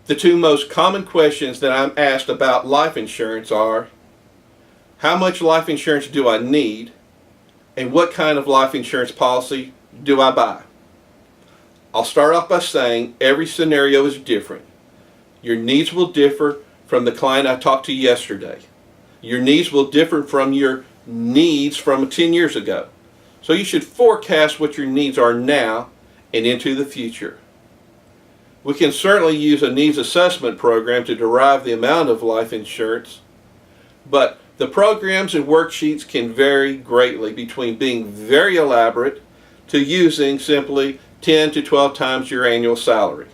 The two most common questions that I'm asked about life insurance are, how much life insurance do I need, and what kind of life insurance policy do I buy? I'll start off by saying every scenario is different. Your needs will differ from the client I talked to yesterday. Your needs will differ from your needs from 10 years ago. So you should forecast what your needs are now and into the future. We can certainly use a needs assessment program to derive the amount of life insurance, but the programs and worksheets can vary greatly between being very elaborate to using simply 10 to 12 times your annual salary.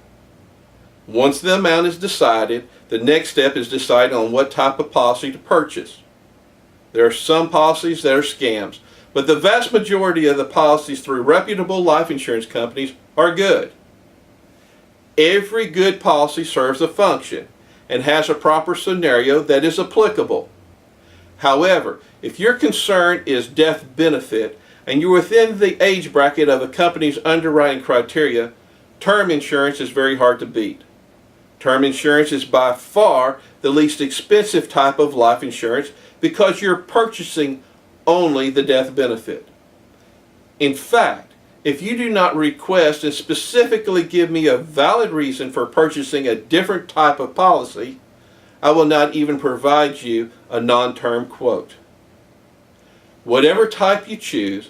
Once the amount is decided, the next step is deciding on what type of policy to purchase. There are some policies that are scams, but the vast majority of the policies through reputable life insurance companies are good. Every good policy serves a function and has a proper scenario that is applicable. However, if your concern is death benefit and you're within the age bracket of a company's underwriting criteria, term insurance is very hard to beat. Term insurance is by far the least expensive type of life insurance because you're purchasing only the death benefit. In fact, if you do not request and specifically give me a valid reason for purchasing a different type of policy, I will not even provide you a non-term quote. Whatever type you choose,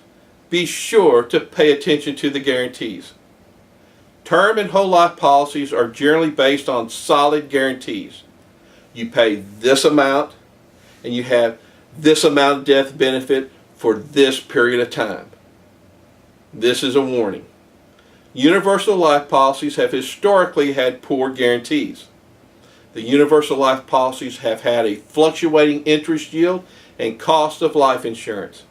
be sure to pay attention to the guarantees. Term and whole life policies are generally based on solid guarantees. You pay this amount and you have this amount of death benefit for this period of time. This is a warning. Universal life policies have historically had poor guarantees. The universal life policies have had a fluctuating interest yield and cost of life insurance.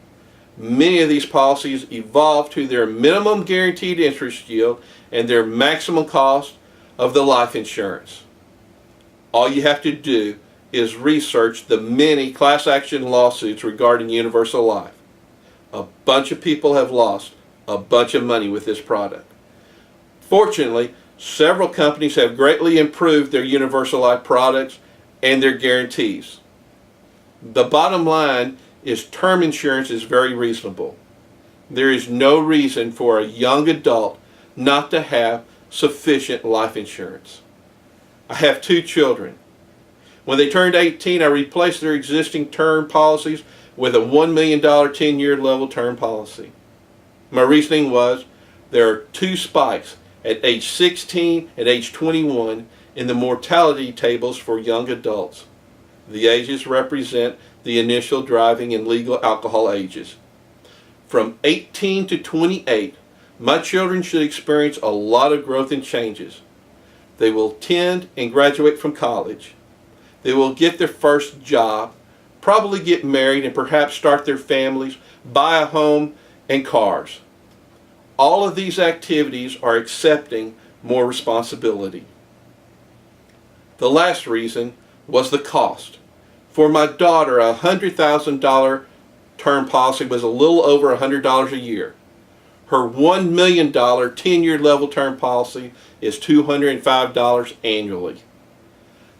Many of these policies evolve to their minimum guaranteed interest yield and their maximum cost of the life insurance. All you have to do is research the many class action lawsuits regarding universal life. A bunch of people have lost a bunch of money with this product. Fortunately, several companies have greatly improved their universal life products and their guarantees. The bottom line is term insurance is very reasonable. There is no reason for a young adult not to have sufficient life insurance. I have two children. When they turned 18, I replaced their existing term policies with a $1 million 10-year level term policy. My reasoning was there are two spikes at age 16 and age 21 in the mortality tables for young adults. The ages represent the initial driving and legal alcohol ages. From 18 to 28, my children should experience a lot of growth and changes. They will attend and graduate from college. They will get their first job, probably get married and perhaps start their families, buy a home and cars. All of these activities are accepting more responsibility. The last reason was the cost. For my daughter, a $100,000 term policy was a little over $100 a year. Her $1 million 10-year level term policy is $205 annually.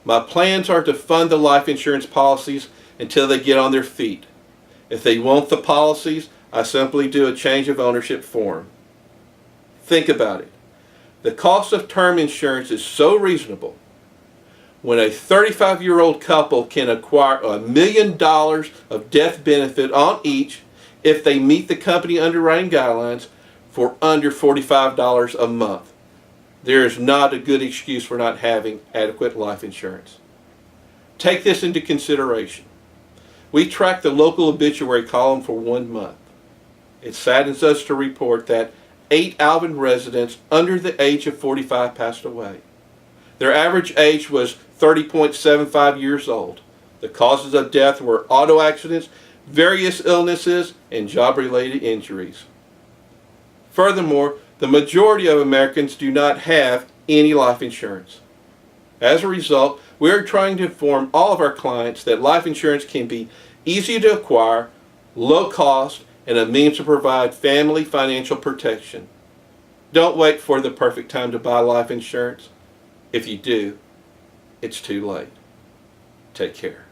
My plans are to fund the life insurance policies until they get on their feet. If they want the policies, I simply do a change of ownership form. Think about it. The cost of term insurance is so reasonable. When a 35-year-old couple can acquire $1 million of death benefit on each if they meet the company underwriting guidelines for under $45 a month. There is not a good excuse for not having adequate life insurance. Take this into consideration. We tracked the local obituary column for 1 month. It saddens us to report that 8 Alvin residents under the age of 45 passed away. Their average age was 30.75 years old. The causes of death were auto accidents, various illnesses, and job-related injuries. Furthermore, the majority of Americans do not have any life insurance. As a result, we are trying to inform all of our clients that life insurance can be easy to acquire, low cost, and a means to provide family financial protection. Don't wait for the perfect time to buy life insurance. If you do, it's too late. Take care.